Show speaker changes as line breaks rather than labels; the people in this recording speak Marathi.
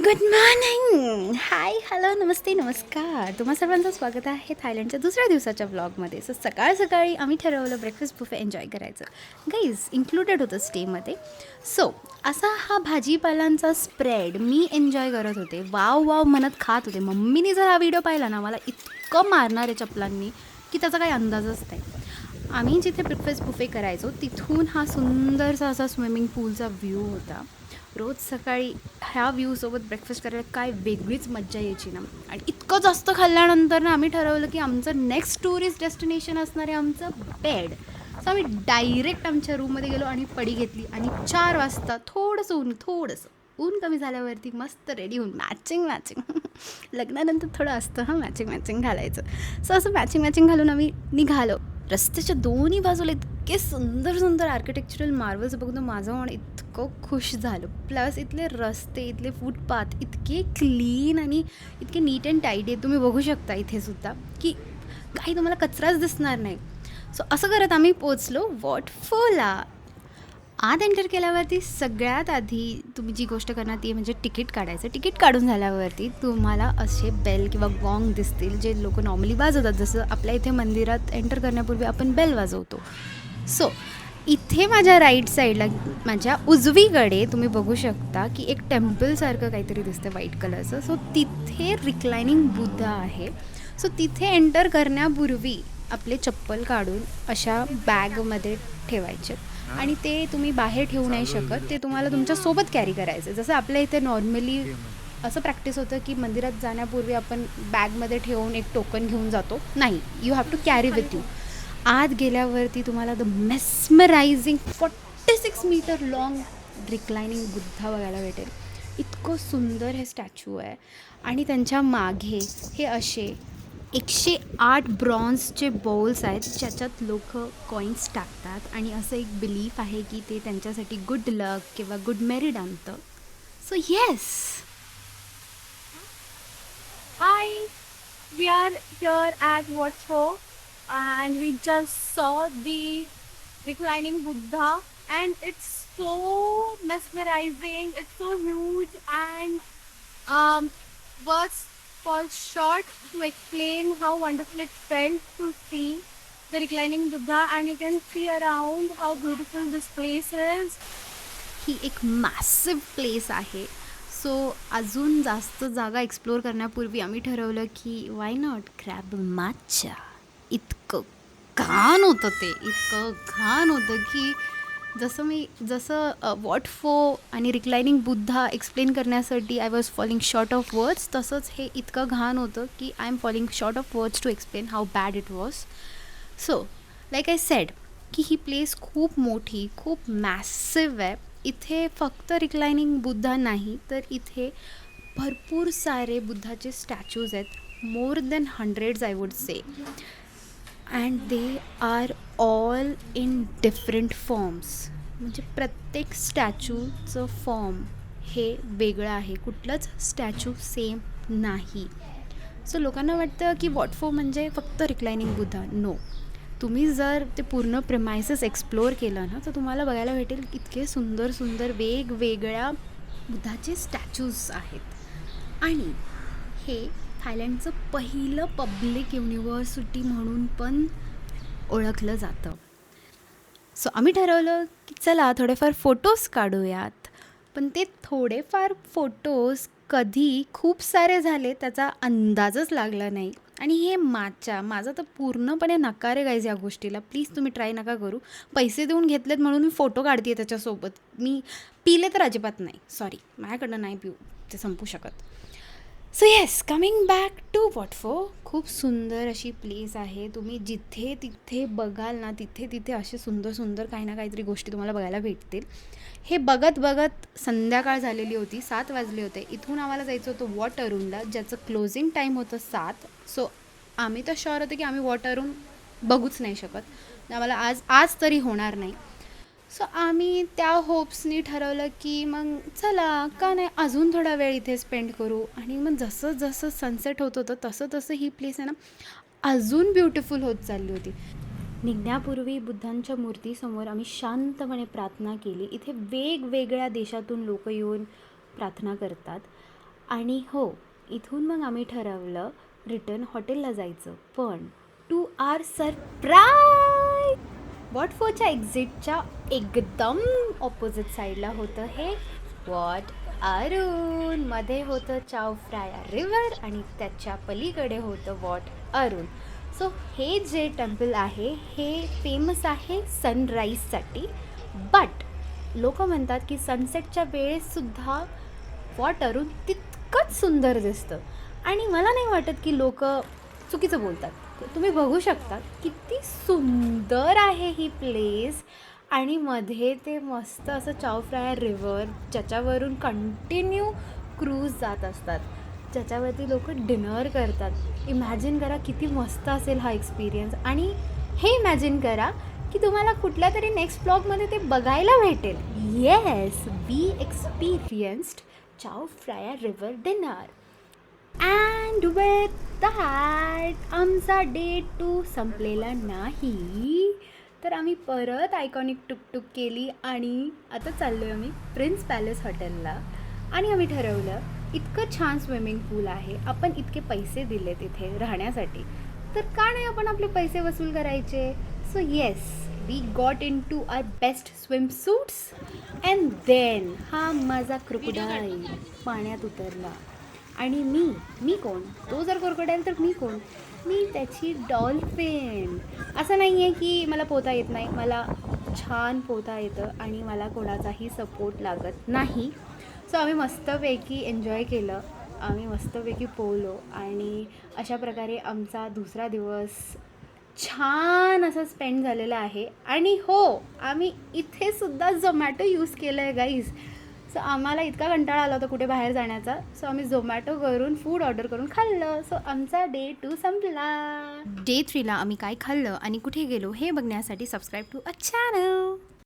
गुड मॉर्निंग, हाय, हॅलो, नमस्ते, नमस्कार. तुम्हा सर्वांचं स्वागत आहे थायलंडच्या दुसऱ्या दिवसाच्या व्लॉगमध्ये. सो सकाळ सकाळी आम्ही ठरवलं ब्रेकफास्ट बुफे एन्जॉय करायचं. गाईज इन्क्लुडेड होतं स्टेमध्ये. सो असा हा भाजीपालांचा स्प्रेड मी एन्जॉय करत होते. वाव वाव म्हणत खात होते. मम्मीने जर हा व्हिडिओ पाहिला ना, मला इतकं मारणार आहे चपलांनी की त्याचा काही अंदाजच नाही. आम्ही जिथे ब्रेकफास्ट बुफे करायचो तिथून हा सुंदरसा असा स्विमिंग पूलचा व्ह्यू होता. रोज सकाळी ह्या व्ह्यूसोबत ब्रेकफास्ट करायला काय वेगळीच मज्जा यायची ना. आणि इतकं जास्त खाल्ल्यानंतर ना आम्ही ठरवलं की आमचं नेक्स्ट टुरिस्ट डेस्टिनेशन असणार आहे आमचं बेड. सो आम्ही डायरेक्ट आमच्या रूममध्ये गेलो आणि पडी घेतली आणि 4 वाजता थोडंसं ऊन कमी झाल्यावरती मस्त रेडी होऊन मॅचिंग लग्नानंतर थोडं असतं हां मॅचिंग घालायचं. सो असं मॅचिंग घालून आम्ही निघालो. रस्त्याच्या दोन्ही बाजूला इतके सुंदर आर्किटेक्चरल मार्वल्स बघून माझं मन इतकं खुश झालं. प्लस इथले रस्ते, इथले फुटपाथ इतके क्लीन आणि इतके नीट अँड टाईट आहे. तुम्ही बघू शकता इथेसुद्धा की काही तुम्हाला कचराच दिसणार नाही. सो असं करत आम्ही पोचलो वॉटरफॉलला. आत एंटर केल्यावरती सगळ्यात आधी तुम्ही जी गोष्ट करणार ती म्हणजे तिकीट काढायचं. तिकीट काढून झाल्यावरती तुम्हाला असे बेल किंवा गॉंग दिसतील जे लोक नॉर्मली वाजवतात. जसं आपल्या इथे मंदिरात एंटर करण्यापूर्वी आपण बेल वाजवतो. सो इथे माझ्या राईट साईडला माझ्या उजवीकडे तुम्ही बघू शकता की एक टेम्पलसारखं काहीतरी दिसतं व्हाईट कलरचं. सो तिथे रिक्लायनिंग बुद्ध आहे. सो तिथे एंटर करण्यापूर्वी आपले चप्पल काढून अशा बॅगमध्ये ठेवायचे आणि ते तुम्ही बाहेर ठेवू नाही शकत. ते तुम्हाला तुमच्यासोबत कॅरी करायचं. जसं आपल्या इथे नॉर्मली असं प्रॅक्टिस होतं की मंदिरात जाण्यापूर्वी आपण बॅगमध्ये ठेवून एक टोकन घेऊन जातो. नाही, you have to carry with you. आत गेल्यावरती तुम्हाला the mesmerizing 46 metre long reclining Buddha बघायला भेटेल. इतकं सुंदर हे स्टॅच्यू आहे. आणि त्यांच्या मागे हे असे 108 ब्रॉन्झचे बाउल्स आहेत ज्याच्यात लोक कॉईन्स टाकतात आणि असं एक बिलीफ आहे की ते त्यांच्यासाठी गुड लक किंवा गुड मेरिट आणतं. So yes.
Hi, we are here at Watford and we just saw the reclining Buddha and it's so mesmerizing, it's so huge and words fall short to explain how wonderful it felt to see the reclining Buddha and you can see around how beautiful this place is.
ही एक मॅसिव प्लेस आहे. सो अजून जास्त जागा एक्सप्लोअर करण्यापूर्वी आम्ही ठरवलं की वाय नॉट क्रॅब माच्छा. इतकं घाण होतं की जसं वॉटफो आणि रिक्लायनिंग बुद्धा एक्सप्लेन करण्यासाठी I was falling short of words, तसंच हे इतकं घाण होतं की I am falling short of words to explain how bad it was. So like I said की ही प्लेस खूप मोठी, खूप मॅसिव आहे. इथे फक्त रिक्लायनिंग बुद्धा नाही तर इथे भरपूर सारे बुद्धाचे स्टॅच्यूज आहेत. More than 100 I would say. And they are all in different forms. म्हणजे प्रत्येक स्टॅच्यूचं फॉर्म हे वेगळं आहे. कुठलंच स्टॅच्यू सेम नाही. सो लोकांना वाटतं की वॉटफो म्हणजे फक्त रिक्लायनिंग बुद्धा. नो, तुम्ही जर ते पूर्ण प्रेमायसेस एक्सप्लोअर केलं ना तर तुम्हाला बघायला भेटेल इतके सुंदर वेगवेगळ्या बुद्धाचे स्टॅच्यूज आहेत. आणि हे थायलंडचं पहिलं पब्लिक युनिव्हर्सिटी म्हणून पण ओळखलं जातं. सो आम्ही ठरवलं की चला थोडेफार फोटोज काढूयात. पण ते थोडेफार फोटोज कधी खूप सारे झाले त्याचा अंदाजच लागला नाही. आणि हे माझं तर पूर्णपणे नकार आहे गाईज या गोष्टीला. प्लीज तुम्ही ट्राय नका करू. पैसे देऊन घेतलेत म्हणून मी फोटो काढते त्याच्यासोबत. मी पिले तर अजिबात नाही. सॉरी, माझ्याकडनं नाही पिऊ, ते संपू शकत. So yes, coming back to वॉटफो. खूप सुंदर अशी प्लेस आहे. तुम्ही जिथे तिथे बघाल ना तिथे असे सुंदर काही ना काहीतरी गोष्टी तुम्हाला बघायला भेटतील. हे बघत संध्याकाळ झालेली होती. 7 वाजले होते. इथून आम्हाला जायचं होतं वॉटरूनला ज्याचं क्लोजिंग टाईम होतं 7. सो आम्ही तर शुअर होतो की आम्ही वॉटरून बघूच नाही शकत. आम्हाला आज तरी होणार नाही. सो आम्ही त्या होप्सनी ठरवलं की मग चला का नाही अजून थोडा वेळ इथे स्पेंड करू. आणि मग जसं सनसेट होत होतं तसं ही प्लेस आहे ना अजून ब्युटिफुल होत चालली होती. निघण्यापूर्वी बुद्धांच्या मूर्तीसमोर आम्ही शांतपणे प्रार्थना केली. इथे वेगवेगळ्या देशातून लोक येऊन प्रार्थना करतात. आणि हो, इथून मग आम्ही ठरवलं रिटर्न हॉटेलला जायचं. पण टू आर सरप्राईज वॉटफोच्या एक्झिटच्या एकदम ऑपोजिट साईडला होतं हे वॉट अरुण. मध्ये होतं चाव फ्राया रिव्हर आणि त्याच्या पलीकडे होतं वॉट अरुण. सो हे जे टेम्पल आहे हे फेमस आहे सनराईजसाठी. बट लोक म्हणतात की सनसेटच्या वेळेससुद्धा वॉट अरुण तितकंच सुंदर दिसतं. आणि मला नाही वाटत की लोक चुकीचं बोलतात. तुम्ही बघू शकता किती सुंदर आहे ही प्लेस. आणि मध्ये ते मस्त असं चाव फ्राया रिव्हर ज्याच्यावरून कंटिन्यू क्रूज जात असतात, ज्याच्यावरती लोक डिनर करतात. इमॅजिन करा किती मस्त असेल हा एक्सपिरियन्स. आणि हे इमॅजिन करा की तुम्हाला कुठल्या तरी नेक्स्ट ब्लॉगमध्ये ते बघायला भेटेल. येस, वी एक्सपिरियन्स्ड चाव Phraya river dinner. And with that आमचा डे 2 संपलेला नाही. तर आम्ही परत आयकॉनिक टुकटुक केली आणि आता चाललो आहे आम्ही प्रिन्स पॅलेस हॉटेलला. आणि आम्ही ठरवलं इतकं छान स्विमिंग पूल आहे, आपण इतके पैसे दिले तिथे राहण्यासाठी, तर का नाही आपण आपले पैसे वसूल करायचे. So yes, we got in to our best swimsuits and then हा माझा क्रोकोडाईल पाण्यात उतरला. आणि मी कोण? तो जर क्रोकोडाईल तर मी कोण? मी त्याची डॉल्फिन. असं नाही आहे की मला पोहता येत नाही, मला छान पोहता येतं आणि मला कोणाचाही सपोर्ट लागत नाही. सो आम्ही मस्तपैकी एन्जॉय केलं, आम्ही मस्तपैकी पोहलो आणि अशा प्रकारे आमचा दुसरा दिवस छान असं स्पेंड झालेला आहे. आणि हो, आम्ही इथेसुद्धा झोमॅटो यूज केलं आहे गाईज. सो आम्हाला इतका कंटाळा आला होता कुठे बाहेर जाण्याचा, सो आम्ही झोमॅटो करून फूड ऑर्डर करून खाल्लं. सो आमचा डे 2 संपला. डे 3ला आम्ही काय खाल्लं आणि कुठे गेलो हे बघण्यासाठी सबस्क्राईब टू अ चॅनल.